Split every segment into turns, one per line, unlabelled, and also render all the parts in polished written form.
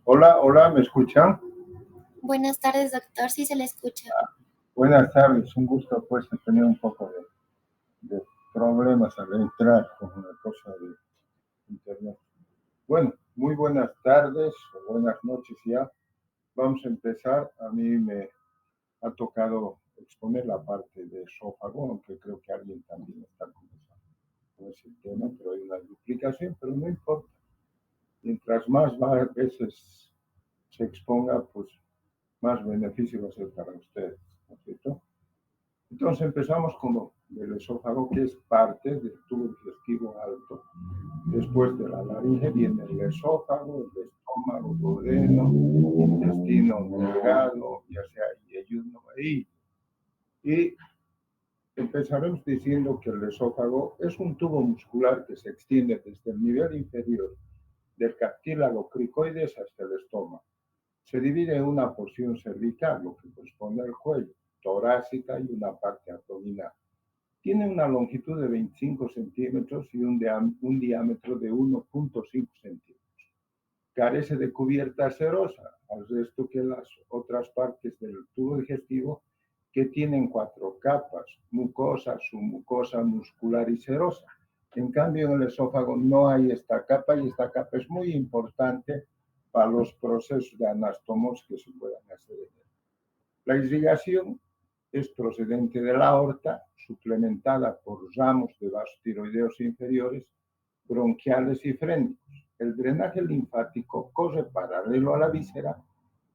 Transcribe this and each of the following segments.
Hola, hola, ¿me escuchan?
Buenas tardes, doctor, sí se le escucha.
Buenas tardes, un gusto, pues he tenido un poco de problemas al entrar con una cosa de internet. Bueno, muy buenas tardes o buenas noches ya. Vamos a empezar. A mí me ha tocado exponer la parte de esófago, aunque creo que alguien también está con ese tema, pero hay una duplicación, pero no importa. Mientras más veces se exponga, pues más beneficio va a ser para ustedes, ¿no es cierto? Entonces empezamos con el esófago, que es parte del tubo digestivo alto. Después de la laringe viene el esófago, el estómago, duodeno, intestino delgado, ya sea yeyuno ahí. Y empezaremos diciendo que el esófago es un tubo muscular que se extiende desde el nivel inferior del cartílago cricoides hasta el estómago. Se divide en una porción cervical, lo que corresponde al cuello, torácica y una parte abdominal. Tiene una longitud de 25 centímetros y un diámetro de 1.5 centímetros. Carece de cubierta serosa, al resto que las otras partes del tubo digestivo, que tienen 4 capas: mucosa, submucosa, muscular y serosa. En cambio, en el esófago no hay esta capa, y esta capa es muy importante para los procesos de anastomos que se puedan hacer en él. La irrigación es procedente de la aorta, suplementada por ramos de vasos tiroideos inferiores, bronquiales y frénicos. El drenaje linfático corre paralelo a la víscera.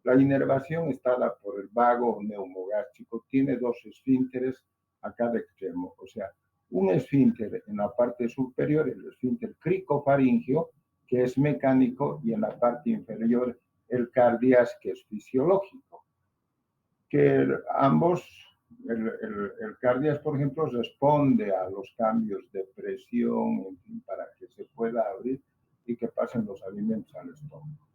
La inervación está dada por el vago neumogástrico. Tiene 2 esfínteres a cada extremo, o sea, un esfínter en la parte superior, el esfínter cricofaringio, que es mecánico, y en la parte inferior el cardias, que es fisiológico. Que ambos, el cardias, por ejemplo, responde a los cambios de presión, en fin, para que se pueda abrir y que pasen los alimentos al estómago.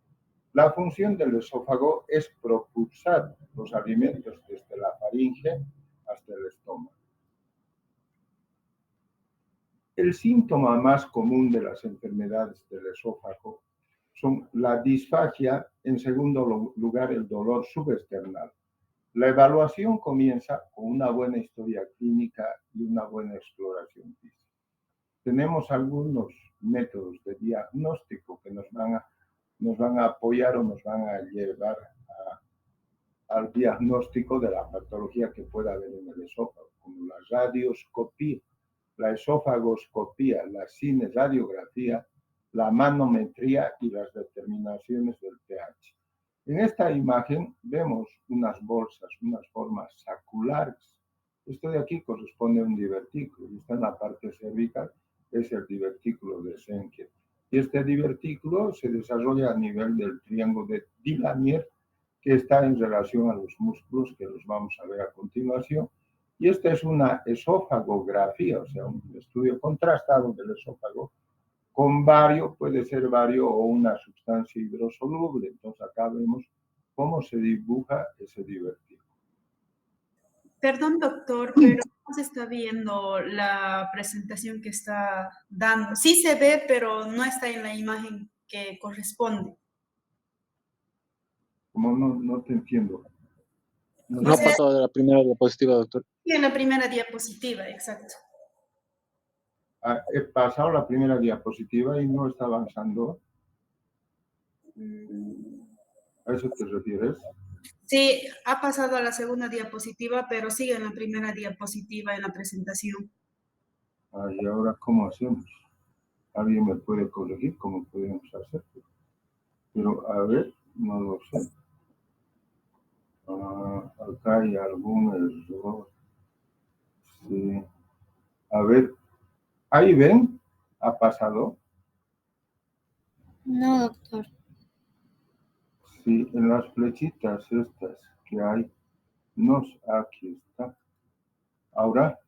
La función del esófago es propulsar los alimentos desde la faringe hasta el estómago. El síntoma más común de las enfermedades del esófago son la disfagia, en segundo lugar el dolor subesternal. La evaluación comienza con una buena historia clínica y una buena exploración física. Tenemos algunos métodos de diagnóstico que nos van a apoyar o nos van a llevar al diagnóstico de la patología que pueda haber en el esófago, como la radioscopía, la esofagoscopía, la cineradiografía, la manometría y las determinaciones del pH. En esta imagen vemos unas bolsas, unas formas saculares. Esto de aquí corresponde a un divertículo, y está en la parte cervical, es el divertículo de Schenker. Y este divertículo se desarrolla a nivel del triángulo de Dillamier, que está en relación a los músculos, que los vamos a ver a continuación. Y esta es una esofagografía, o sea, un estudio contrastado del esófago, con bario, puede ser bario o una sustancia hidrosoluble. Entonces acá vemos cómo se dibuja ese divertículo.
Perdón, doctor, pero no se está viendo la presentación que está dando. Sí se ve, pero no está en la imagen que corresponde.
Como no te entiendo.
No ha pasado de la primera diapositiva, doctor.
Sí, en la primera diapositiva, exacto.
He pasado la primera diapositiva y no está avanzando. ¿A eso te refieres?
Sí, ha pasado a la segunda diapositiva, pero sigue en la primera diapositiva en la presentación.
¿Y ahora cómo hacemos? ¿Alguien me puede corregir cómo podemos hacer? Pero a ver, no lo sé. Acá hay algún error. Sí. A ver, ¿ahí ven? ¿Ha pasado?
No, doctor.
Sí, en las flechitas estas que hay, aquí está. Ahora,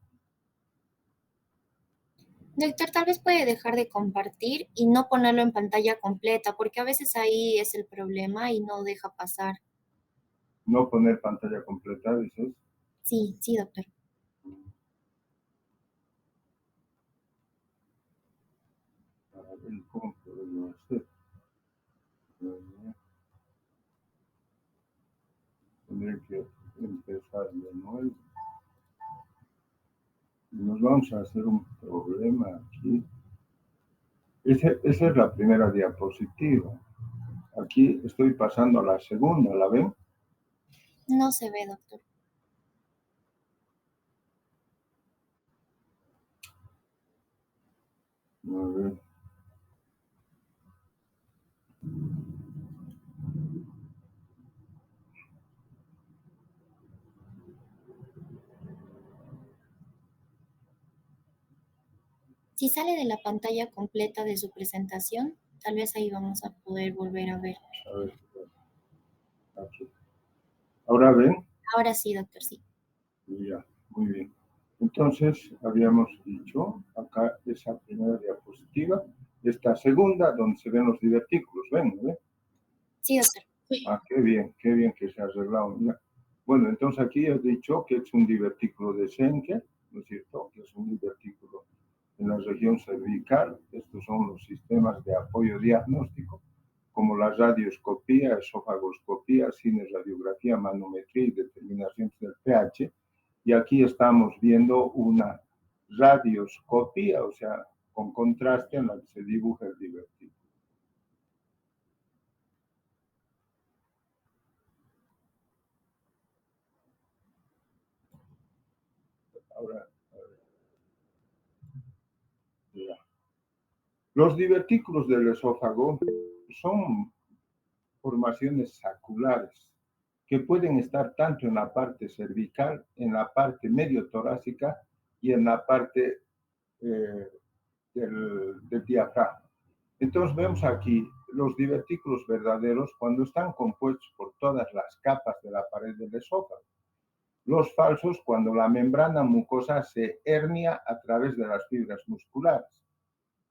Doctor, tal vez puede dejar de compartir y no ponerlo en pantalla completa, porque a veces ahí es el problema y no deja pasar.
no poner pantalla completa, dices.
Sí, sí, doctor.
A ver, ¿cómo podemos hacer? Tendré que empezar de nuevo. Nos vamos a hacer un problema aquí. Esa es la primera diapositiva. Aquí estoy pasando a la segunda, ¿la ven?
No se ve, doctor.
A ver.
Si sale de la pantalla completa de su presentación, tal vez ahí vamos a poder volver a ver.
A ver. Aquí. ¿Ahora ven?
Ahora sí, doctor, sí.
Ya, muy bien. Entonces, habíamos dicho acá esa primera diapositiva, esta segunda, donde se ven los divertículos, ¿ven? ¿Ven?
Sí, doctor.
Ah, qué bien que se ha arreglado. Ya. Bueno, entonces aquí he dicho que es un divertículo de Schenker, ¿no es cierto? Que es un divertículo en la región cervical. Estos son los sistemas de apoyo diagnóstico, como la radioscopía, esofagoscopía, cineradiografía, manometría y determinación del pH. Y aquí estamos viendo una radioscopía, o sea, con contraste en la que se dibuja el divertículo. Ahora, ya. Los divertículos del esófago son formaciones saculares que pueden estar tanto en la parte cervical, en la parte medio torácica y en la parte del diafragma. Entonces vemos aquí los divertículos verdaderos cuando están compuestos por todas las capas de la pared del esófago. Los falsos cuando la membrana mucosa se hernia a través de las fibras musculares.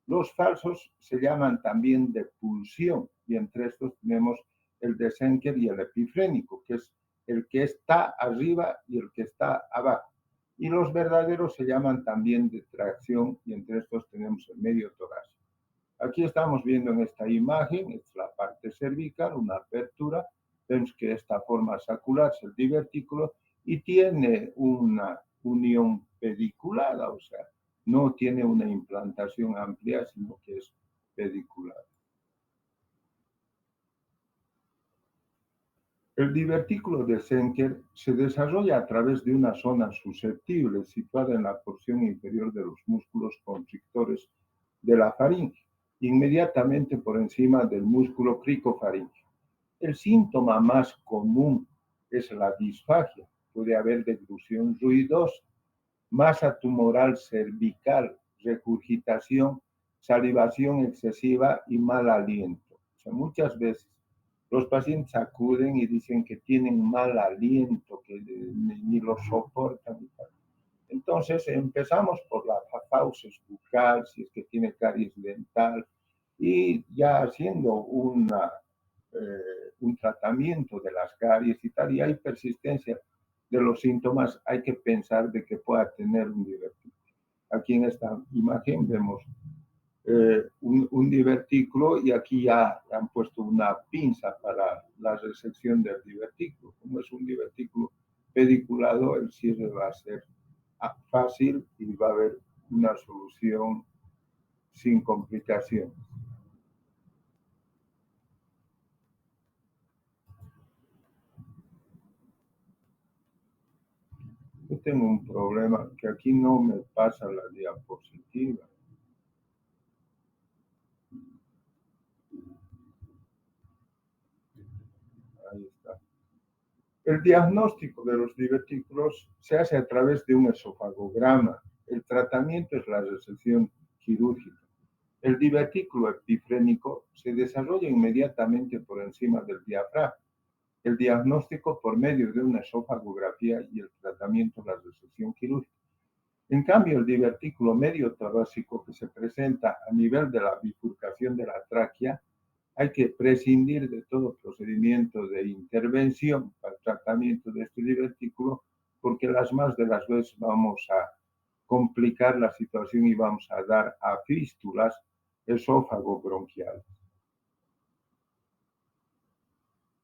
Los falsos se llaman también de pulsión y entre estos tenemos el de Schenker y el epifrénico, que es el que está arriba y el que está abajo. Y los verdaderos se llaman también de tracción y entre estos tenemos el medio torácico. Aquí estamos viendo en esta imagen, es la parte cervical, una apertura, vemos que esta forma sacular es el divertículo y tiene una unión pediculada, o sea, no tiene una implantación amplia, sino que es pedicular. El divertículo de Schenker se desarrolla a través de una zona susceptible situada en la porción inferior de los músculos constrictores de la faringe, inmediatamente por encima del músculo cricofaringeo. El síntoma más común es la disfagia. Puede haber deglución ruidosa, masa tumoral cervical, regurgitación, salivación excesiva y mal aliento. O sea, muchas veces los pacientes acuden y dicen que tienen mal aliento, que ni lo soportan. Entonces empezamos por la fauces bucal, si es que tiene caries dental, y ya haciendo un tratamiento de las caries y tal, y hay persistencia de los síntomas, hay que pensar de que pueda tener un divertículo. Aquí en esta imagen vemos un divertículo y aquí ya han puesto una pinza para la resección del divertículo. Como es un divertículo pediculado, el cierre va a ser fácil y va a haber una solución sin complicaciones. Yo tengo un problema que aquí no me pasa la diapositiva. Ahí está. El diagnóstico de los divertículos se hace a través de un esofagograma. El tratamiento es la resección quirúrgica. El divertículo epifrénico se desarrolla inmediatamente por encima del diafragma. El diagnóstico por medio de una esofagografía y el tratamiento la resección quirúrgica. En cambio, el divertículo medio torácico que se presenta a nivel de la bifurcación de la tráquea, hay que prescindir de todo procedimiento de intervención para el tratamiento de este divertículo porque las más de las veces vamos a complicar la situación y vamos a dar a fístulas esófago-bronquiales.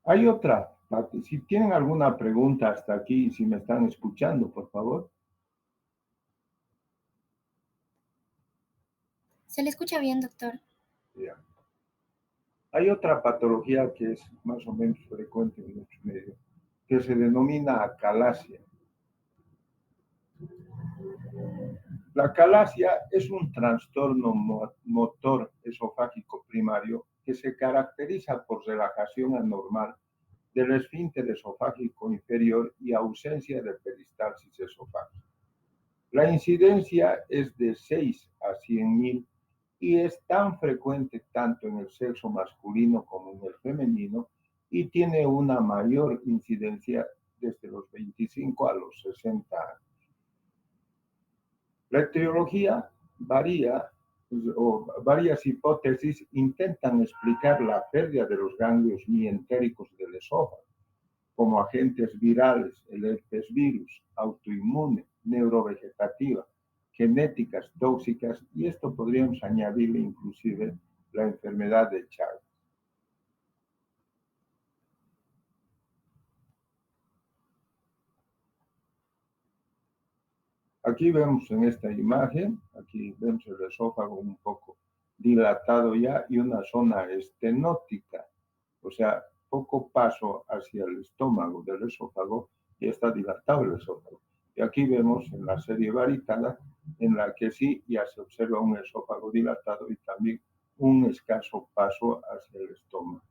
Hay otra, si tienen alguna pregunta hasta aquí, si me están escuchando, por favor.
Se le escucha bien, doctor.
Bien. Hay otra patología que es más o menos frecuente en nuestro medio, que se denomina acalasia. La acalasia es un trastorno motor esofágico primario que se caracteriza por relajación anormal del esfínter esofágico inferior y ausencia de peristalsis esofágica. La incidencia es de 6 a 100.000 y es tan frecuente tanto en el sexo masculino como en el femenino y tiene una mayor incidencia desde los 25 a los 60 años. La etiología varía, o varias hipótesis intentan explicar la pérdida de los ganglios mientéricos del esófago, como agentes virales, el herpes virus, autoinmune, neurovegetativa, genéticas, tóxicas, y esto podríamos añadirle inclusive la enfermedad de Chagas. Aquí vemos en esta imagen, aquí vemos el esófago un poco dilatado ya y una zona estenótica, o sea, poco paso hacia el estómago del esófago y está dilatado el esófago. Y aquí vemos en la serie varicada, en la que sí ya se observa un esófago dilatado y también un escaso paso hacia el estómago.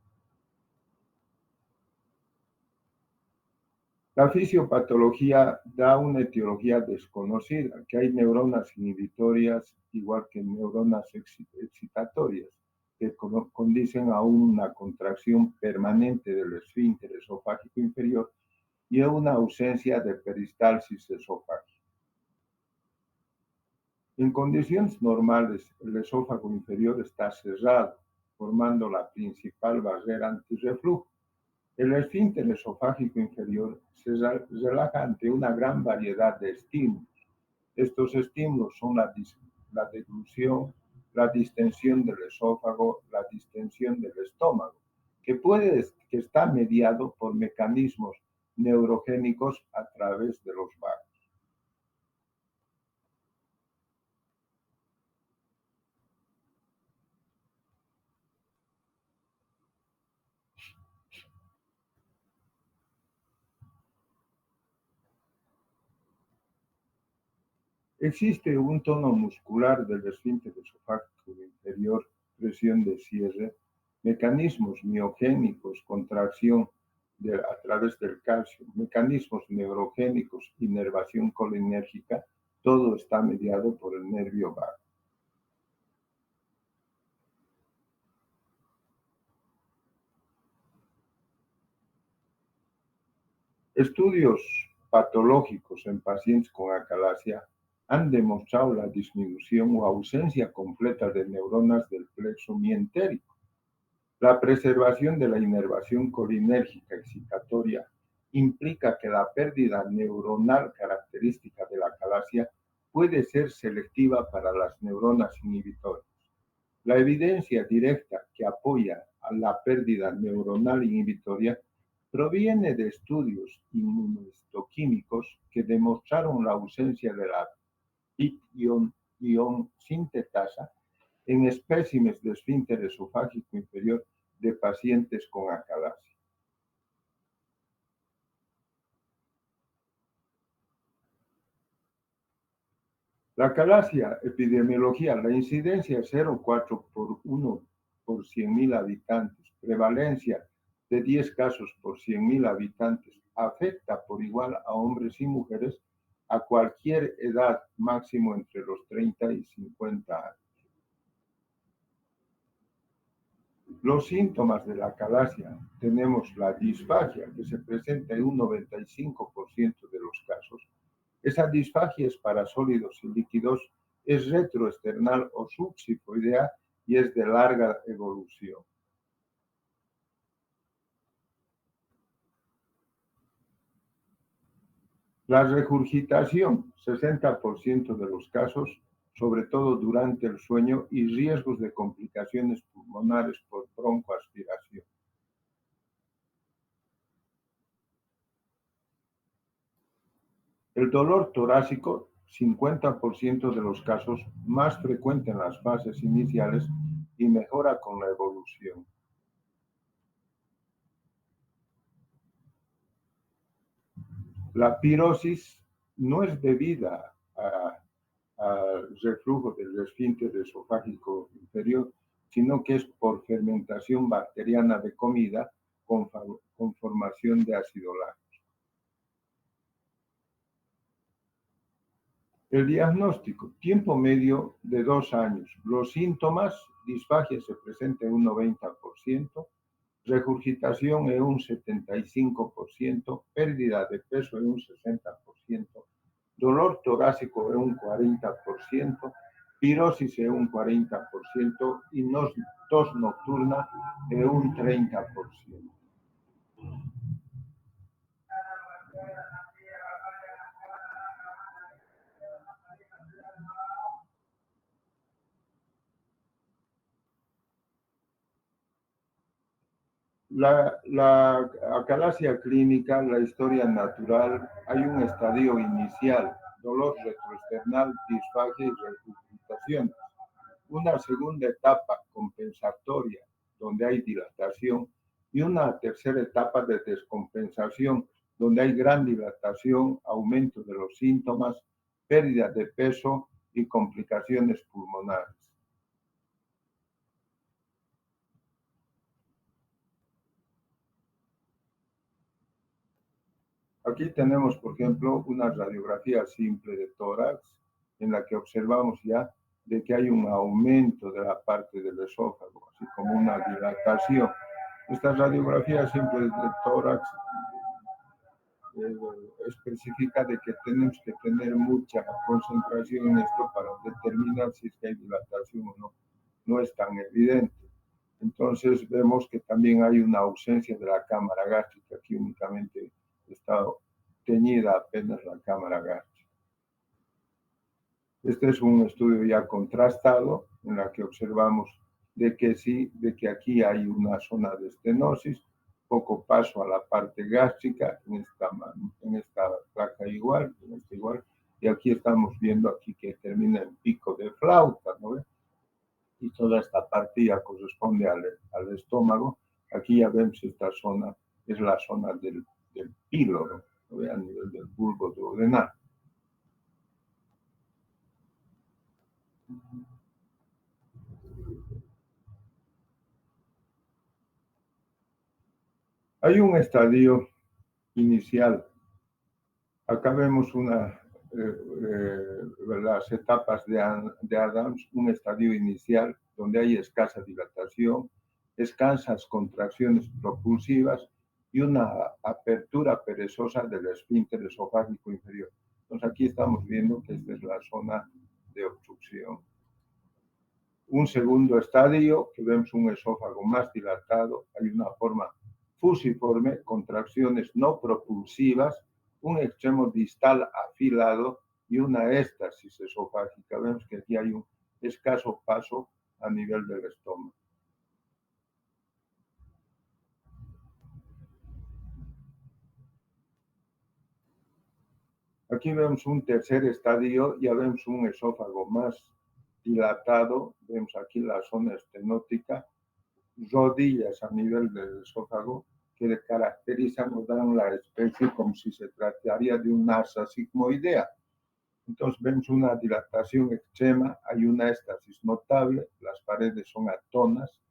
La fisiopatología da una etiología desconocida, que hay neuronas inhibitorias igual que neuronas excitatorias, que conducen a una contracción permanente del esfínter esofágico inferior y a una ausencia de peristalsis esofágica. En condiciones normales, el esófago inferior está cerrado, formando la principal barrera antirreflujo. El esfínter esofágico inferior se relaja ante una gran variedad de estímulos. Estos estímulos son la deglución, la distensión del esófago, la distensión del estómago, que está mediado por mecanismos neurogénicos a través de los vagos. Existe un tono muscular del esfínter esofágico inferior, presión de cierre, mecanismos miogénicos, contracción a través del calcio, mecanismos neurogénicos, inervación colinérgica, todo está mediado por el nervio vago. Estudios patológicos en pacientes con acalasia han demostrado la disminución o ausencia completa de neuronas del plexo mientérico. La preservación de la inervación colinérgica excitatoria implica que la pérdida neuronal característica de la acalasia puede ser selectiva para las neuronas inhibitorias. La evidencia directa que apoya a la pérdida neuronal inhibitoria proviene de estudios inmunohistoquímicos que demostraron la ausencia de la PIT-ion sintetasa en espécimes de esfínter esofágico inferior de pacientes con acalasia. La acalasia, epidemiología, la incidencia es 0,4 por 1 por 100.000 habitantes, prevalencia de 10 casos por 100.000 habitantes, afecta por igual a hombres y mujeres a cualquier edad, máximo entre los 30 y 50 años. Los síntomas de la acalasia, tenemos la disfagia, que se presenta en un 95% de los casos. Esa disfagia es para sólidos y líquidos, es retroesternal o subxifoidea y es de larga evolución. La regurgitación, 60% de los casos, sobre todo durante el sueño, y riesgos de complicaciones pulmonares por broncoaspiración. El dolor torácico, 50% de los casos, más frecuente en las fases iniciales y mejora con la evolución. La pirosis no es debida al reflujo del esfínter esofágico inferior, sino que es por fermentación bacteriana de comida con formación de ácido láctico. El diagnóstico, tiempo medio de 2 años. Los síntomas, disfagia se presenta en un 90%, regurgitación en un 75%, pérdida de peso en un 60%, dolor torácico en un 40%, pirosis en un 40% y tos nocturna en un 30%. La acalasia clínica, la historia natural, hay un estadio inicial, dolor retroesternal, disfagia y regurgitación. Una segunda etapa compensatoria, donde hay dilatación, y una tercera etapa de descompensación, donde hay gran dilatación, aumento de los síntomas, pérdida de peso y complicaciones pulmonares. Aquí tenemos, por ejemplo, una radiografía simple de tórax en la que observamos ya de que hay un aumento de la parte del esófago, así como una dilatación. Esta radiografía simple de tórax especifica de que tenemos que tener mucha concentración en esto para determinar si es que hay dilatación o no. No es tan evidente. Entonces vemos que también hay una ausencia de la cámara gástrica. Aquí únicamente está teñida apenas la cámara gástrica. Este es un estudio ya contrastado en la que observamos de que sí, de que aquí hay una zona de estenosis, poco paso a la parte gástrica, en esta placa igual, en esta igual, y aquí estamos viendo aquí que termina en pico de flauta, ¿no ve? Y toda esta parte ya corresponde al estómago. Aquí ya vemos esta zona, es la zona del píloro, ¿no ve? A nivel del bulbo duodenal. Hay un estadio inicial. Acá vemos las etapas de Adams, un estadio inicial donde hay escasa dilatación, escasas contracciones propulsivas y una apertura perezosa del esfínter esofágico inferior. Entonces aquí estamos viendo que esta es la zona de obstrucción. Un segundo estadio, que vemos un esófago más dilatado, hay una forma fusiforme, contracciones no propulsivas, un extremo distal afilado y una éstasis esofágica. Vemos que aquí hay un escaso paso a nivel del estómago. Aquí vemos un tercer estadio, ya vemos un esófago más dilatado, vemos aquí la zona estenótica, rodillas a nivel del esófago que caracterizan o dan la especie como si se trataría de una asa sigmoidea. Entonces vemos una dilatación extrema, hay una éstasis notable, las paredes son atonas,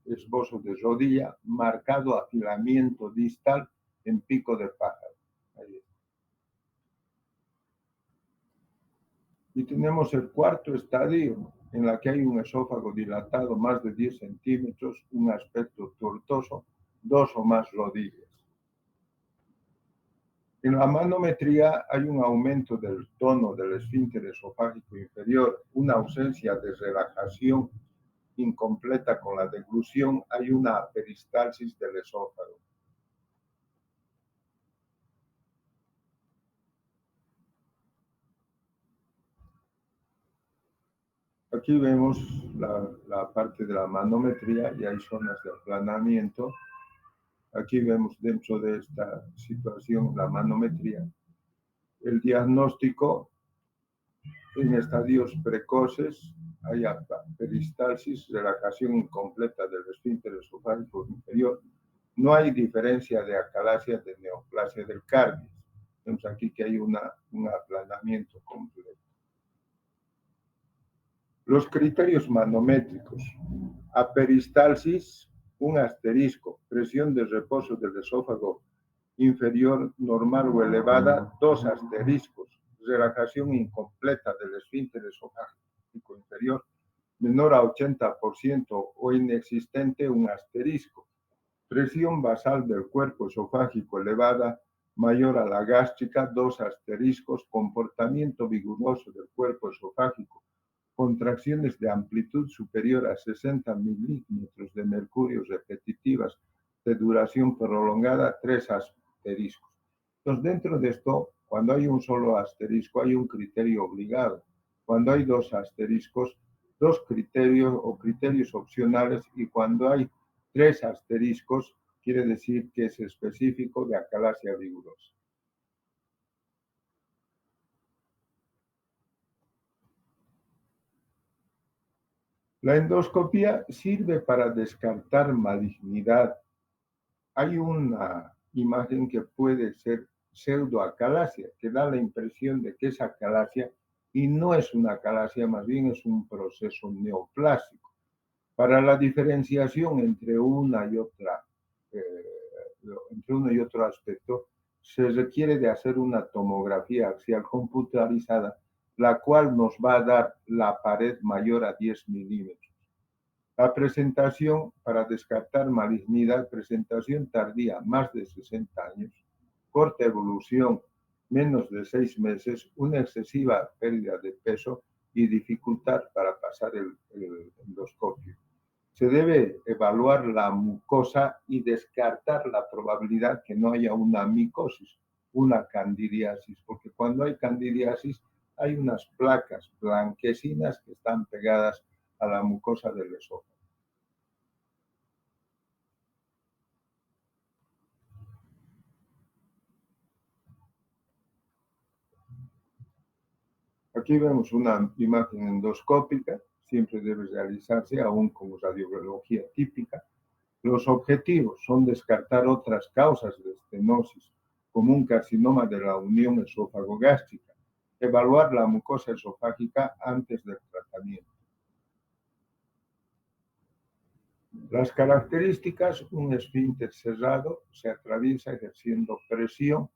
esbozo de rodilla, marcado afilamiento distal en pico de pájaro. Ahí está. Y tenemos el cuarto estadio, en la que hay un esófago dilatado más de 10 centímetros, un aspecto tortuoso, 2 o más rodillas. En la manometría hay un aumento del tono del esfínter esofágico inferior, una ausencia de relajación incompleta con la deglución, hay una peristalsis del esófago. Aquí vemos la parte de la manometría y hay zonas de aplanamiento. Aquí vemos dentro de esta situación la manometría. El diagnóstico en estadios precoces hay peristalsis, relajación incompleta del esfínter esofágico inferior. No hay diferencia de acalasia de neoplasia del cardio. Vemos aquí que hay un aplanamiento completo. Los criterios manométricos. Aperistalsis, un asterisco, presión de reposo del esófago inferior normal o elevada, 2 asteriscos, relajación incompleta del esfínter esofágico inferior menor a 80% o inexistente, un asterisco, presión basal del cuerpo esofágico elevada mayor a la gástrica, 2 asteriscos, comportamiento vigoroso del cuerpo esofágico, contracciones de amplitud superior a 60 milímetros de mercurio repetitivas de duración prolongada, 3 asteriscos. Entonces, dentro de esto, cuando hay un solo asterisco, hay un criterio obligado. Cuando hay 2 asteriscos, 2 criterios o criterios opcionales, y cuando hay 3 asteriscos, quiere decir que es específico de acalasia rigurosa. La endoscopía sirve para descartar malignidad. Hay una imagen que puede ser pseudoacalasia, que da la impresión de que es acalasia y no es una acalasia, más bien es un proceso neoplásico. Para la diferenciación entre una y otra, entre uno y otro aspecto, se requiere de hacer una tomografía axial computarizada, la cual nos va a dar la pared mayor a 10 milímetros. La presentación para descartar malignidad, presentación tardía, más de 60 años, corta evolución, menos de 6 meses, una excesiva pérdida de peso y dificultad para pasar el endoscopio. Se debe evaluar la mucosa y descartar la probabilidad que no haya una micosis, una candidiasis, porque cuando hay candidiasis hay unas placas blanquecinas que están pegadas a la mucosa del esófago. Aquí vemos una imagen endoscópica, siempre debe realizarse aún con radiología típica. Los objetivos son descartar otras causas de estenosis, como un carcinoma de la unión esófago-gástrica, evaluar la mucosa esofágica antes del tratamiento. Las características: un esfínter cerrado se atraviesa ejerciendo presión,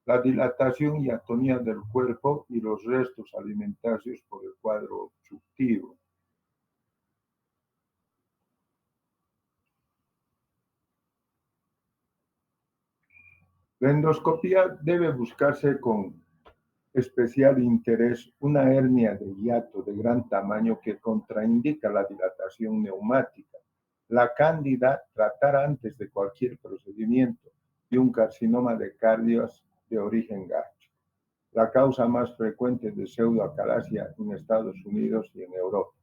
la dilatación y atonía del cuerpo y los restos alimentarios por el cuadro obstructivo. La endoscopía debe buscarse con especial interés una hernia de hiato de gran tamaño que contraindica la dilatación neumática. La cándida, tratar antes de cualquier procedimiento, y un carcinoma de cardios de origen gástrico. La causa más frecuente de pseudoacalasia en Estados Unidos y en Europa.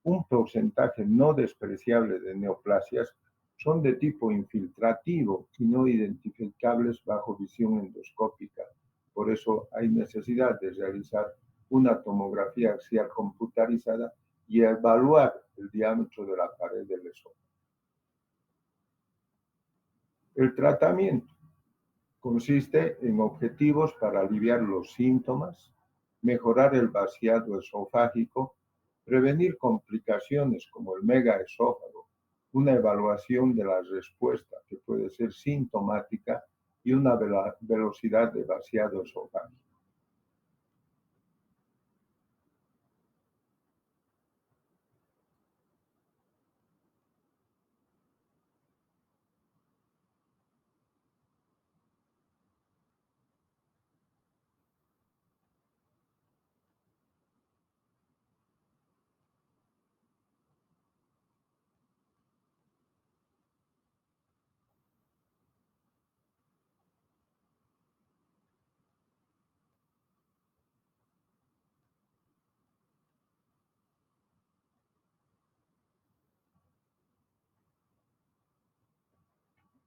Un porcentaje no despreciable de neoplasias son de tipo infiltrativo y no identificables bajo visión endoscópica. Por eso hay necesidad de realizar una tomografía axial computarizada y evaluar el diámetro de la pared del esófago. El tratamiento consiste en objetivos para aliviar los síntomas, mejorar el vaciado esofágico, prevenir complicaciones como el megaesófago, una evaluación de la respuesta que puede ser sintomática y una velocidad de vaciado esofágico.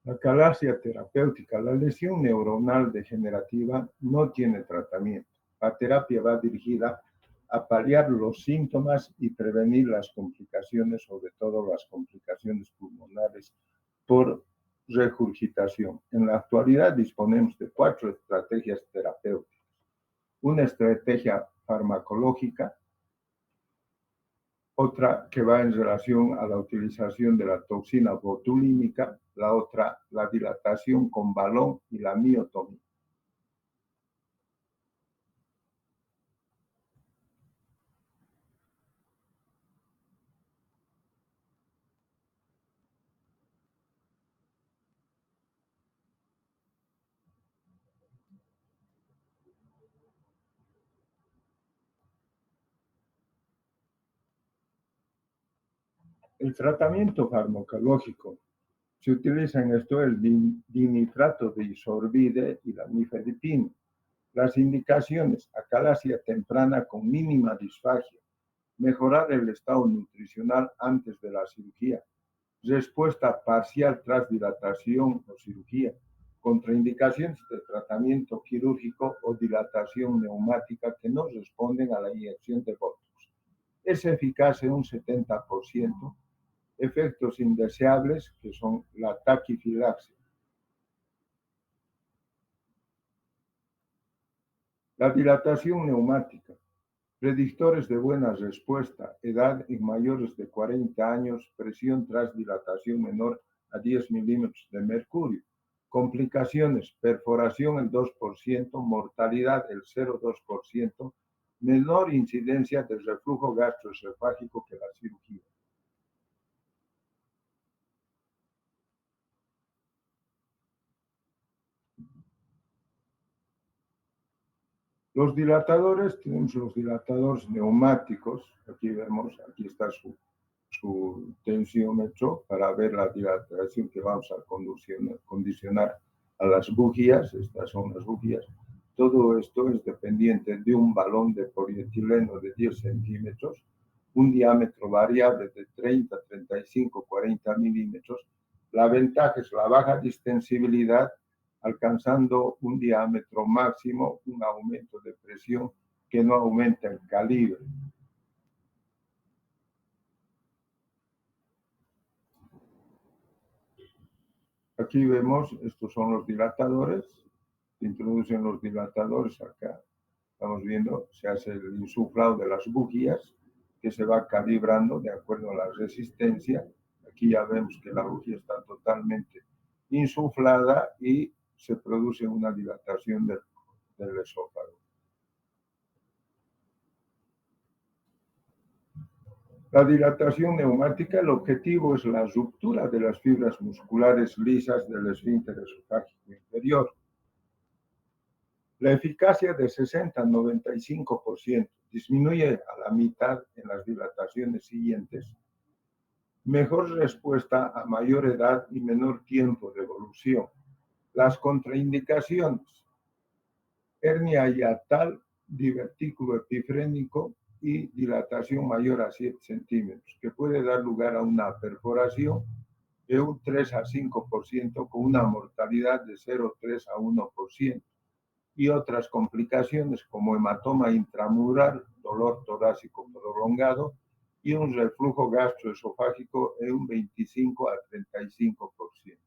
La calasia terapéutica, la lesión neuronal degenerativa no tiene tratamiento. La terapia va dirigida a paliar los síntomas y prevenir las complicaciones, sobre todo las complicaciones pulmonares por regurgitación. En la actualidad disponemos de 4 estrategias terapéuticas. Una estrategia farmacológica, otra que va en relación a la utilización de la toxina botulínica, la otra, la dilatación con balón y la miotomía. El tratamiento farmacológico se utiliza en esto el dinitrato de isorbide y la nifedipina. Las indicaciones: acalasia temprana con mínima disfagia, mejorar el estado nutricional antes de la cirugía, respuesta parcial tras dilatación o cirugía, contraindicaciones de tratamiento quirúrgico o dilatación neumática que no responden a la inyección de Botox. Es eficaz en un 70%. Efectos indeseables que son la taquifilaxia. La dilatación neumática. Predictores de buena respuesta: edad en mayores de 40 años, presión tras dilatación menor a 10 milímetros de mercurio. Complicaciones: perforación el 2%, mortalidad el 0,2%, menor incidencia de reflujo gastroesofágico que la cirugía. Los dilatadores, tenemos los dilatadores neumáticos, aquí vemos, aquí está su tensiómetro para ver la dilatación que vamos a condicionar a las bujías. Estas son las bujías. Todo esto es dependiente de un balón de polietileno de 10 centímetros, un diámetro variable de 30, 35, 40 milímetros. La ventaja es la baja distensibilidad, alcanzando un diámetro máximo, un aumento de presión que no aumenta el calibre. Aquí vemos, estos son los dilatadores, se introducen los dilatadores acá. Estamos viendo, se hace el insuflado de las bujías, que se va calibrando de acuerdo a la resistencia. Aquí ya vemos que la bujía está totalmente insuflada y se produce una dilatación del esófago. La dilatación neumática, el objetivo es la ruptura de las fibras musculares lisas del esfínter esofágico inferior. La eficacia de 60 a 95%, disminuye a la mitad en las dilataciones siguientes. Mejor respuesta a mayor edad y menor tiempo de evolución. Las contraindicaciones: hernia hiatal, divertículo epifrénico y dilatación mayor a 7 centímetros, que puede dar lugar a una perforación de un 3 a 5% con una mortalidad de 0,3 a 1%. Y otras complicaciones como hematoma intramural, dolor torácico prolongado y un reflujo gastroesofágico en un 25 a 35%.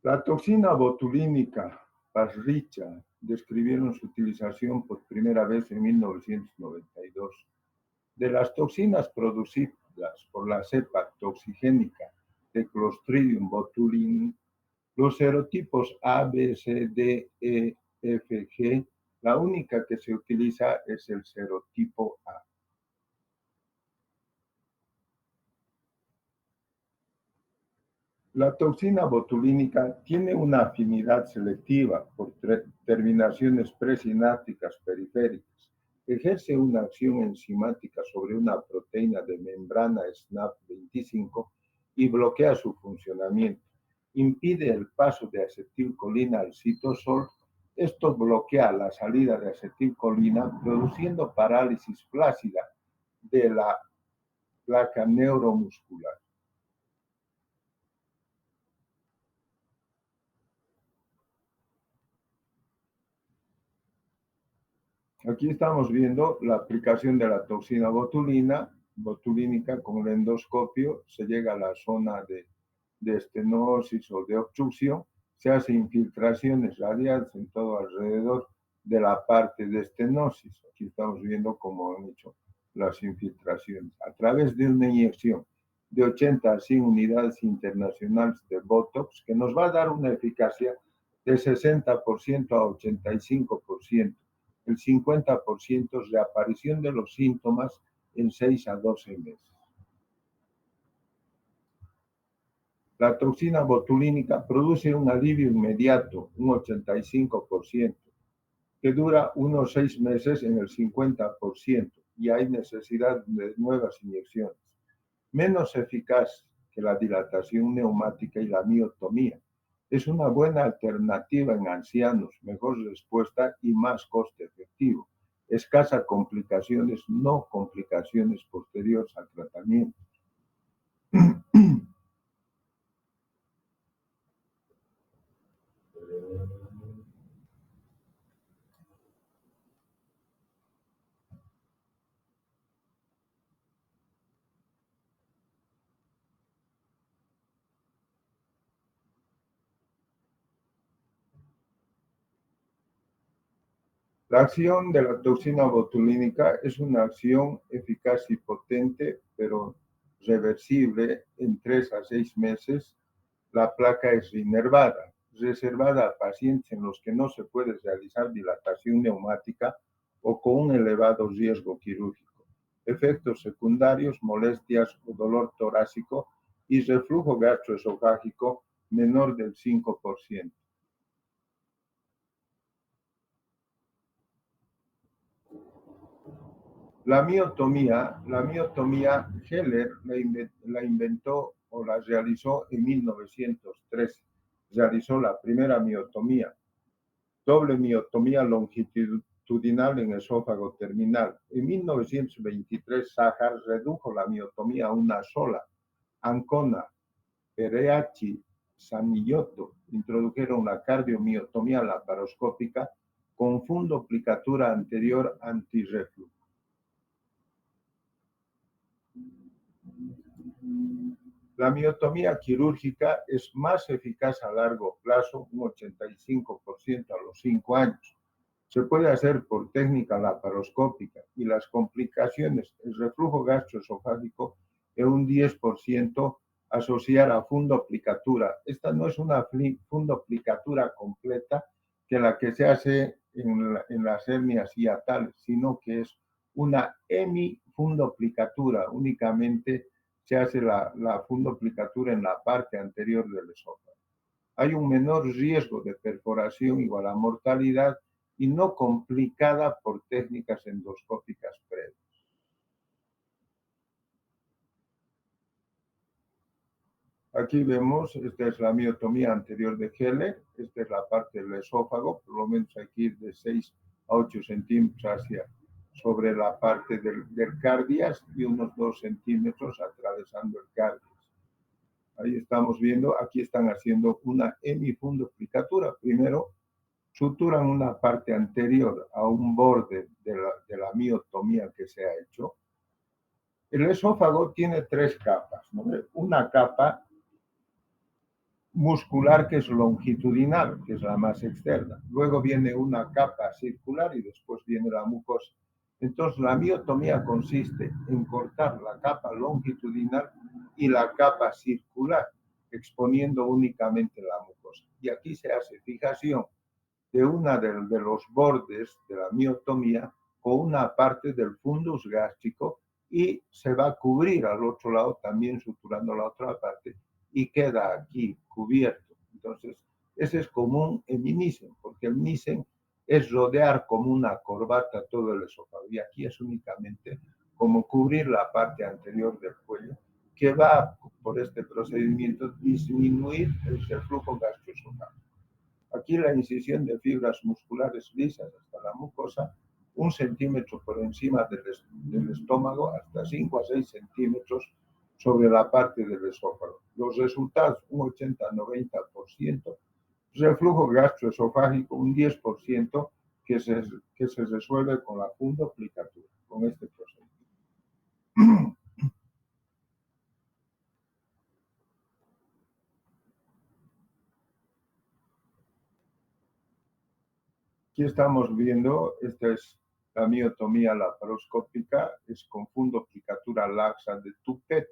La toxina botulínica, Pasricha, describieron su utilización por primera vez en 1992. De las toxinas producidas por la cepa toxigénica de Clostridium botulinum, los serotipos A, B, C, D, E, F, G, la única que se utiliza es el serotipo A. La toxina botulínica tiene una afinidad selectiva por terminaciones presinápticas periféricas. Ejerce una acción enzimática sobre una proteína de membrana SNAP25 y bloquea su funcionamiento. impide el paso de acetilcolina al citosol. Esto bloquea la salida de acetilcolina, produciendo parálisis flácida de la placa neuromuscular. Aquí estamos viendo la aplicación de la toxina botulínica con el endoscopio. Se llega a la zona de estenosis o de obstrucción, se hacen infiltraciones radiales en todo alrededor de la parte de estenosis. Aquí estamos viendo cómo han hecho las infiltraciones a través de una inyección de 80 a 100 unidades internacionales de Botox, que nos va a dar una eficacia de 60% a 85%. El 50% es reaparición de los síntomas en 6 a 12 meses. La toxina botulínica produce un alivio inmediato, un 85%, que dura unos 6 meses en el 50% y hay necesidad de nuevas inyecciones. Menos eficaz que la dilatación neumática y la miotomía. Es una buena alternativa en ancianos, mejor respuesta y más coste efectivo. Escasa complicaciones, no complicaciones posteriores al tratamiento. La acción de la toxina botulínica es una acción eficaz y potente, pero reversible en 3 a 6 meses. La placa es reservada a pacientes en los que no se puede realizar dilatación neumática o con un elevado riesgo quirúrgico. Efectos secundarios, molestias o dolor torácico y reflujo gastroesofágico menor del 5%. La miotomía Heller la inventó o la realizó en 1913. Realizó la primera miotomía, doble miotomía longitudinal en esófago terminal. En 1923, Sajar redujo la miotomía a una sola. Ancona, Pereacci, Sanillotto introdujeron la cardiomiotomía laparoscópica con fundoplicatura anterior antirreflujo. La miotomía quirúrgica es más eficaz a largo plazo, un 85% a los 5 años. Se puede hacer por técnica laparoscópica y las complicaciones, el reflujo gastroesofágico en un 10% asociar a fundoplicatura. Esta no es una fundoplicatura completa que la que se hace en las hernias hiatales, sino que es una hemifundoplicatura, únicamente se hace la fundoplicatura en la parte anterior del esófago. Hay un menor riesgo de perforación igual a mortalidad y no complicada por técnicas endoscópicas previas. Aquí vemos, esta es la miotomía anterior de Heller, esta es la parte del esófago, por lo menos hay que ir de 6 a 8 centímetros hacia sobre la parte del cardias y unos 2 centímetros atravesando el cardias. Ahí estamos viendo, aquí están haciendo una hemifundoplicatura. Primero, suturan una parte anterior a un borde de la miotomía que se ha hecho. El esófago tiene 3 capas, ¿no? Una capa muscular que es longitudinal, que es la más externa. Luego viene una capa circular y después viene la mucosa. Entonces, la miotomía consiste en cortar la capa longitudinal y la capa circular, exponiendo únicamente la mucosa. Y aquí se hace fijación de una de los bordes de la miotomía con una parte del fundus gástrico y se va a cubrir al otro lado también suturando la otra parte y queda aquí cubierto. Entonces, ese es común en Nissen, porque el Nissen es rodear como una corbata todo el esófago y aquí es únicamente como cubrir la parte anterior del cuello que va por este procedimiento disminuir el reflujo gastroesofágico. Aquí la incisión de fibras musculares lisas hasta la mucosa, 1 centímetro por encima del estómago, hasta 5 a 6 centímetros sobre la parte del esófago. Los resultados, un 80-90%, reflujo gastroesofágico, un 10% que se resuelve con la fundoplicatura, con este procedimiento. Aquí estamos viendo, esta es la miotomía laparoscópica, es con fundoplicatura laxa de Toupet.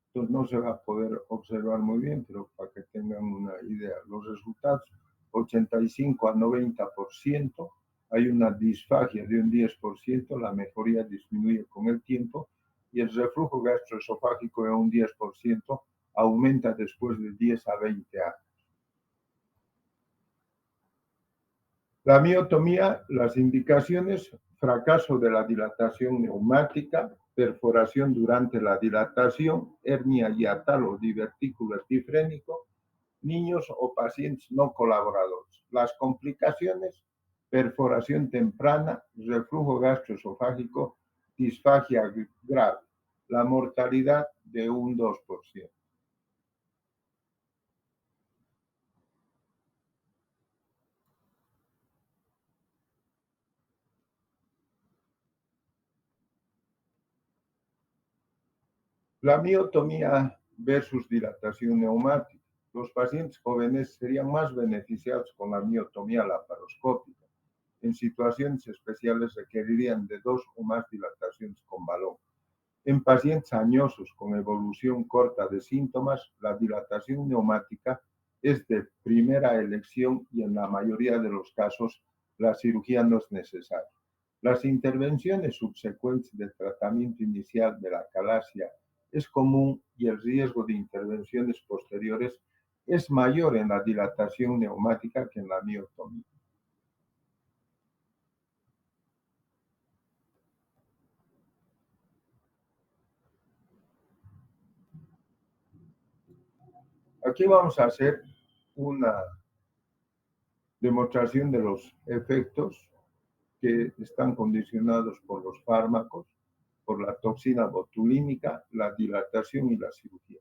Entonces no se va a poder observar muy bien, pero para que tengan una idea. Los resultados, 85 a 90%, hay una disfagia de un 10%, la mejoría disminuye con el tiempo, y el reflujo gastroesofágico de un 10% aumenta después de 10 a 20 años. La miotomía, las indicaciones: fracaso de la dilatación neumática, perforación durante la dilatación, hernia hiatal o divertículo epifrénico, niños o pacientes no colaboradores. Las complicaciones: perforación temprana, reflujo gastroesofágico, disfagia grave. La mortalidad de un 2%. La miotomía versus dilatación neumática. Los pacientes jóvenes serían más beneficiados con la miotomía laparoscópica. En situaciones especiales requerirían de 2 o más dilataciones con balón. En pacientes añosos con evolución corta de síntomas, la dilatación neumática es de primera elección y en la mayoría de los casos la cirugía no es necesaria. Las intervenciones subsecuentes del tratamiento inicial de la calasia es común y el riesgo de intervenciones posteriores es mayor en la dilatación neumática que en la miotomía. Aquí vamos a hacer una demostración de los efectos que están condicionados por los fármacos, por la toxina botulínica, la dilatación y la cirugía.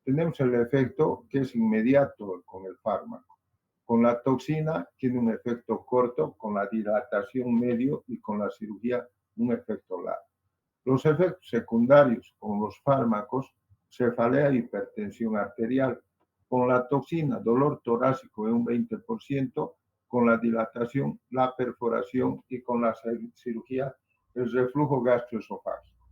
Tenemos el efecto que es inmediato con el fármaco. Con la toxina tiene un efecto corto, con la dilatación medio y con la cirugía un efecto largo. Los efectos secundarios con los fármacos: cefalea, hipertensión arterial. Con la toxina, dolor torácico de un 20%, con la dilatación, la perforación, y con la cirugía, el reflujo gastroesofágico.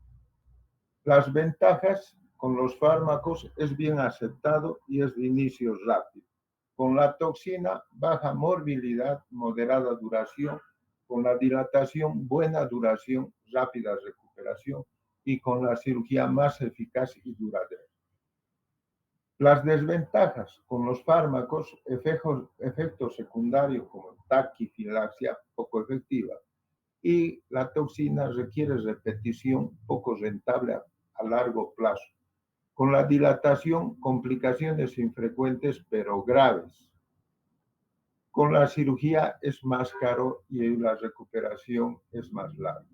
Las ventajas: con los fármacos es bien aceptado y es de inicio rápido. Con la toxina, baja morbilidad, moderada duración. Con la dilatación, buena duración, rápida recuperación. Y con la cirugía, más eficaz y duradera. Las desventajas: con los fármacos, efectos secundarios como taquifilaxia, poco efectiva, y la toxina requiere repetición, poco rentable a largo plazo. Con la dilatación, complicaciones infrecuentes pero graves. Con la cirugía es más caro y la recuperación es más larga.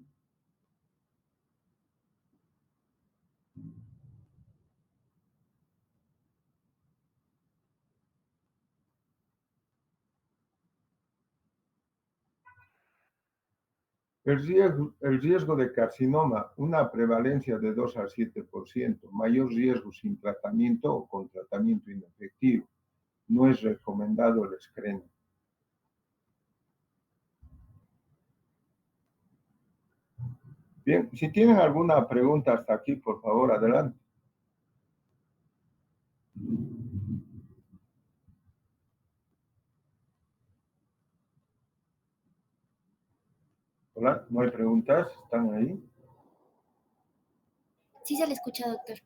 El riesgo de carcinoma, una prevalencia de 2 a 7%, mayor riesgo sin tratamiento o con tratamiento inefectivo. No es recomendado el screening. Bien, si tienen alguna pregunta hasta aquí, por favor, adelante. Hola, ¿no hay preguntas? ¿Están ahí?
Sí se le escucha, doctor.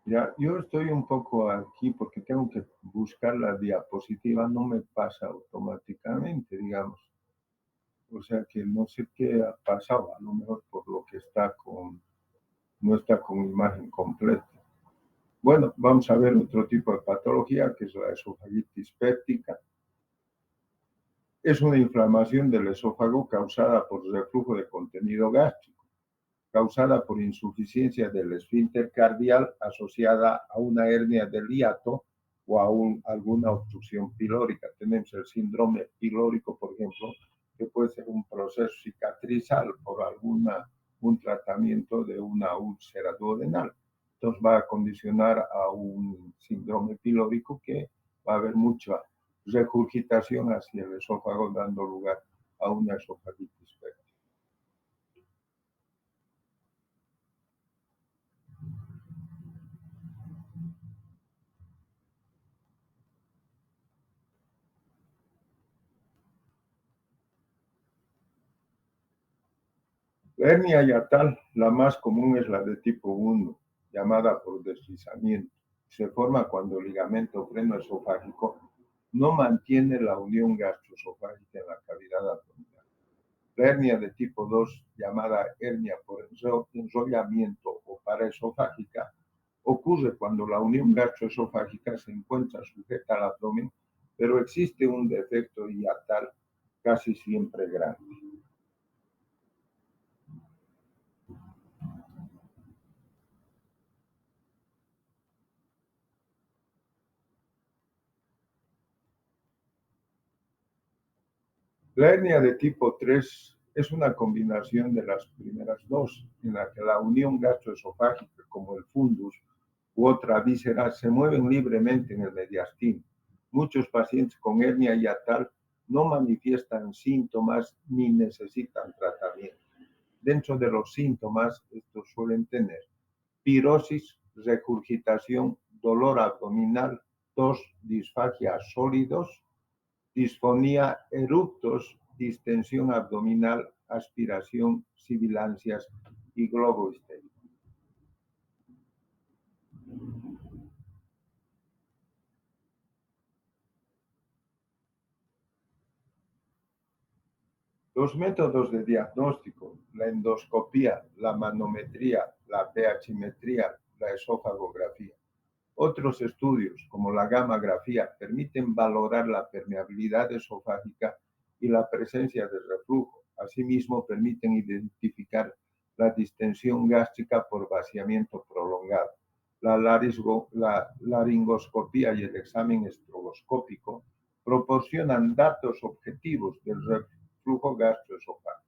Ya, yo estoy un poco aquí porque tengo que buscar la diapositiva, no me pasa automáticamente, digamos. O sea que no sé qué ha pasado, a lo mejor por lo que no está con imagen completa. Bueno, vamos a ver otro tipo de patología, que es la esofagitis péptica. Es una inflamación del esófago causada por reflujo de contenido gástrico, causada por insuficiencia del esfínter cardial asociada a una hernia del hiato o a alguna obstrucción pilórica. Tenemos el síndrome pilórico, por ejemplo, que puede ser un proceso cicatrizal por un tratamiento de una úlcera duodenal. Entonces va a condicionar a un síndrome pilórico que va a haber mucha regurgitación hacia el esófago, dando lugar a una esofagitis péptica. La hernia hiatal, la más común es la de tipo 1, llamada por deslizamiento. Se forma cuando el ligamento frenoesofágico no mantiene la unión gastroesofágica en la cavidad abdominal. La hernia de tipo 2, llamada hernia por enrollamiento o paraesofágica, ocurre cuando la unión gastroesofágica se encuentra sujeta al abdomen, pero existe un defecto hiatal casi siempre grande. La hernia de tipo 3 es una combinación de las primeras dos, en la que la unión gastroesofágica, como el fundus u otra víscera, se mueven libremente en el mediastino. Muchos pacientes con hernia hiatal no manifiestan síntomas ni necesitan tratamiento. Dentro de los síntomas, estos suelen tener pirosis, regurgitación, dolor abdominal, tos, disfagia sólidos, disfonía, eructos, distensión abdominal, aspiración, sibilancias y globo histérico. Los métodos de diagnóstico, la endoscopía, la manometría, la pH-metría, la esofagografía. Otros estudios, como la gammagrafía, permiten valorar la permeabilidad esofágica y la presencia de reflujo. Asimismo, permiten identificar la distensión gástrica por vaciamiento prolongado. La laringoscopía y el examen estroboscópico proporcionan datos objetivos del reflujo gastroesofágico.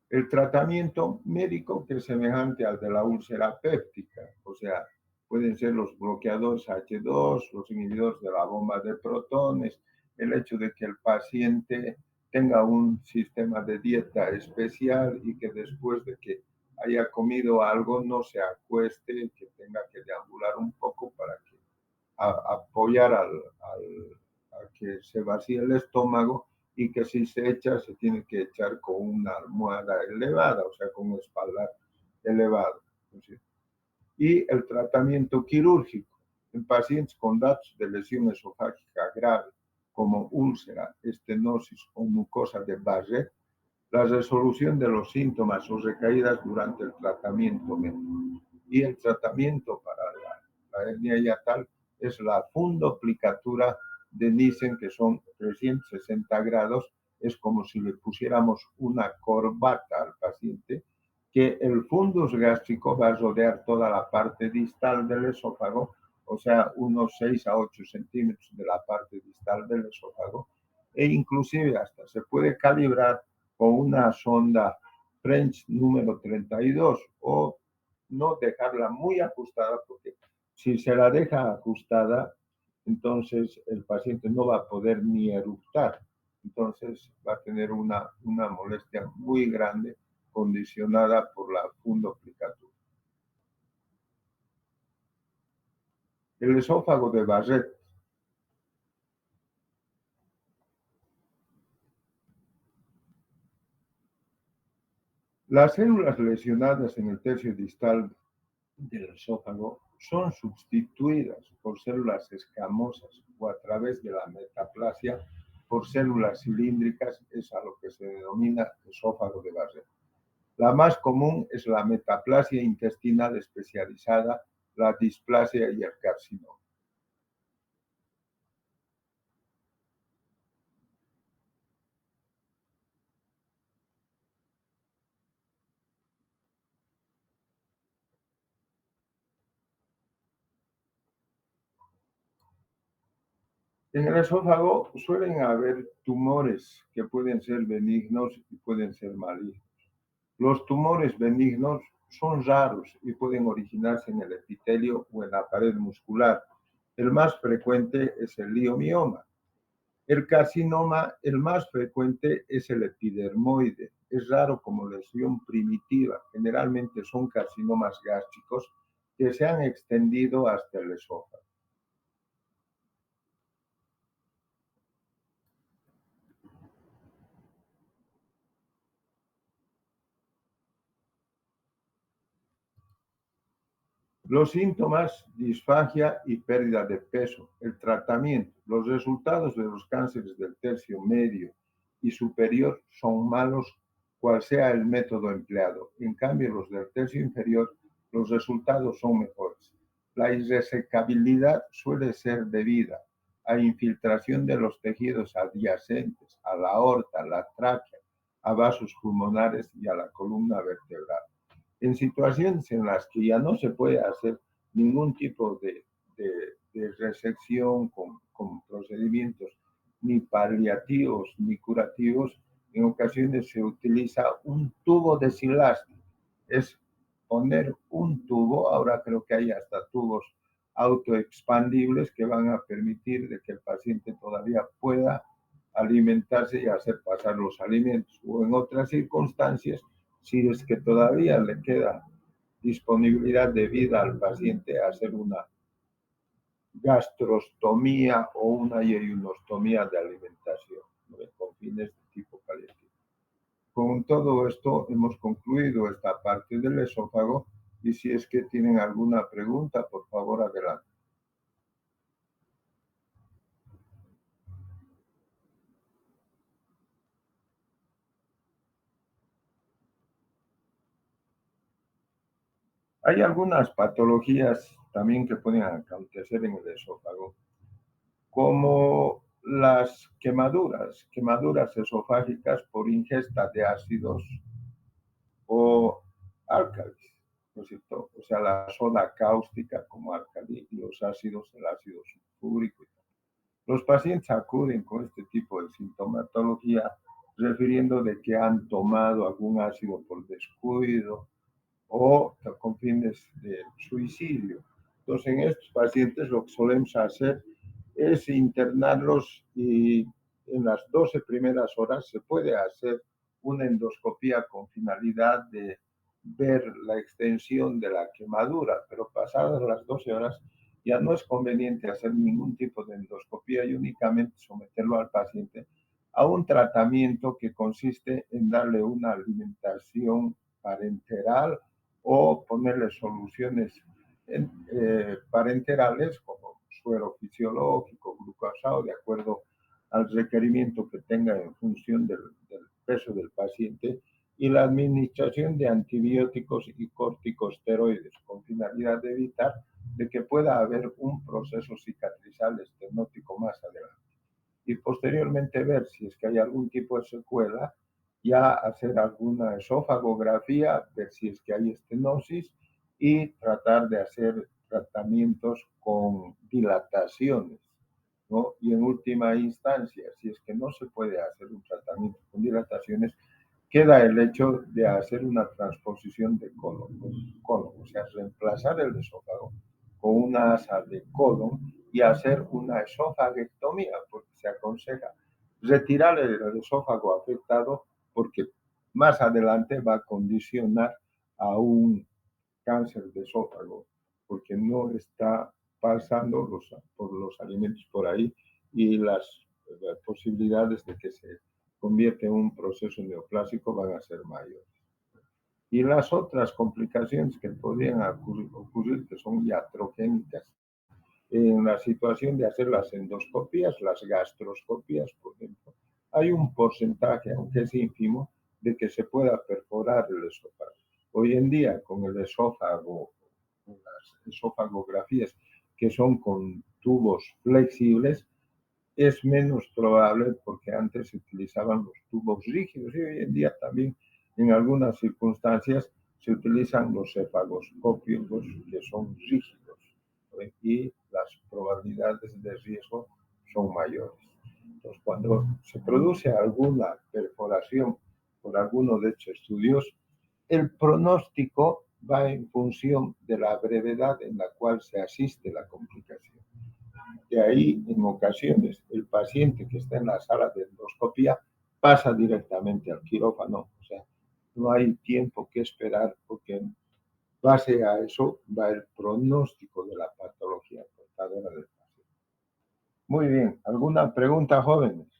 El tratamiento médico, que es semejante al de la úlcera péptica, o sea, pueden ser los bloqueadores H2, los inhibidores de la bomba de protones, el hecho de que el paciente tenga un sistema de dieta especial y que después de que haya comido algo no se acueste, que tenga que deambular un poco para que apoyar a que se vacíe el estómago, y que si se echa, se tiene que echar con una almohada elevada, o sea, con un espaldar elevado. Y el tratamiento quirúrgico en pacientes con datos de lesión esofágica grave, como úlcera, estenosis o mucosa de Barrett, la resolución de los síntomas o recaídas durante el tratamiento médico. Y el tratamiento para la hernia hiatal es la fundoplicatura de Nissen, que son 360 grados. Es como si le pusiéramos una corbata al paciente, que el fundus gástrico va a rodear toda la parte distal del esófago, o sea, unos 6 a 8 centímetros de la parte distal del esófago, e inclusive hasta se puede calibrar con una sonda French número 32, o no dejarla muy ajustada, porque si se la deja ajustada, entonces el paciente no va a poder ni eructar. Entonces va a tener una molestia muy grande condicionada por la fundoplicatura. El esófago de Barrett. Las células lesionadas en el tercio distal del esófago son sustituidas por células escamosas o a través de la metaplasia por células cilíndricas, es a lo que se denomina esófago de Barrett. La más común es la metaplasia intestinal especializada, la displasia y el carcinoma. En el esófago suelen haber tumores que pueden ser benignos y pueden ser malignos. Los tumores benignos son raros y pueden originarse en el epitelio o en la pared muscular. El más frecuente es el liomioma. El carcinoma, el más frecuente es el epidermoide. Es raro como lesión primitiva. Generalmente son carcinomas gástricos que se han extendido hasta el esófago. Los síntomas, disfagia y pérdida de peso. El tratamiento. Los resultados de los cánceres del tercio medio y superior son malos, cual sea el método empleado. En cambio, los del tercio inferior, los resultados son mejores. La irresecabilidad suele ser debida a infiltración de los tejidos adyacentes a la aorta, la tráquea, a vasos pulmonares y a la columna vertebral. En situaciones en las que ya no se puede hacer ningún tipo de resección con procedimientos ni paliativos ni curativos, en ocasiones se utiliza un tubo desilástico. Es poner un tubo, ahora creo que hay hasta tubos autoexpandibles que van a permitir de que el paciente todavía pueda alimentarse y hacer pasar los alimentos, o en otras circunstancias, si es que todavía le queda disponibilidad de vida al paciente, hacer una gastrostomía o una yeyunostomía de alimentación, ¿no?, con fines de tipo paliativo. Con todo esto hemos concluido esta parte del esófago y si es que tienen alguna pregunta, por favor, adelante. Hay algunas patologías también que pueden acontecer en el esófago, como las quemaduras esofágicas por ingesta de ácidos o álcalis, ¿no es cierto? O sea, la soda cáustica como álcali y los ácidos, el ácido sulfúrico. Los pacientes acuden con este tipo de sintomatología refiriendo de que han tomado algún ácido por descuido o con fines de suicidio. Entonces, en estos pacientes lo que solemos hacer es internarlos y en las 12 primeras horas se puede hacer una endoscopía con finalidad de ver la extensión de la quemadura, pero pasadas las 12 horas ya no es conveniente hacer ningún tipo de endoscopía y únicamente someterlo al paciente a un tratamiento que consiste en darle una alimentación parenteral o ponerle soluciones parenterales como suero fisiológico, glucosado, de acuerdo al requerimiento que tenga en función del peso del paciente, y la administración de antibióticos y corticosteroides con finalidad de evitar de que pueda haber un proceso cicatrizal estenótico más adelante. Y posteriormente ver si es que hay algún tipo de secuela, ya hacer alguna esofagografía, ver si es que hay estenosis y tratar de hacer tratamientos con dilataciones, ¿no? Y en última instancia, si es que no se puede hacer un tratamiento con dilataciones, queda el hecho de hacer una transposición de colon, o sea, reemplazar el esófago con una asa de colon y hacer una esofagectomía, porque se aconseja retirar el esófago afectado porque más adelante va a condicionar a un cáncer de esófago, porque no está pasando por los alimentos por ahí y las posibilidades de que se convierta en un proceso neoplásico van a ser mayores. Y las otras complicaciones que podrían ocurrir, que son iatrogénicas, en la situación de hacer las endoscopías, las gastroscopías, por ejemplo, hay un porcentaje, aunque es ínfimo, de que se pueda perforar el esófago. Hoy en día, con el esófago, con las esofagografías que son con tubos flexibles, es menos probable porque antes se utilizaban los tubos rígidos y hoy en día también en algunas circunstancias se utilizan los cefaloscopios que son rígidos, ¿eh? Y las probabilidades de riesgo son mayores. Entonces, cuando se produce alguna perforación por alguno de estos estudios, el pronóstico va en función de la brevedad en la cual se asiste la complicación. De ahí, en ocasiones, el paciente que está en la sala de endoscopia pasa directamente al quirófano. O sea, no hay tiempo que esperar porque en base a eso va el pronóstico de la patología portadora del paciente. Muy bien. ¿Alguna pregunta, jóvenes?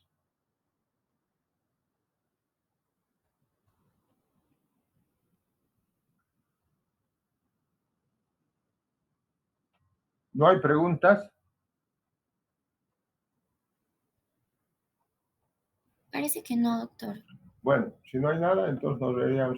¿No hay preguntas?
Parece que no, doctor.
Bueno, si no hay nada, entonces nos veríamos.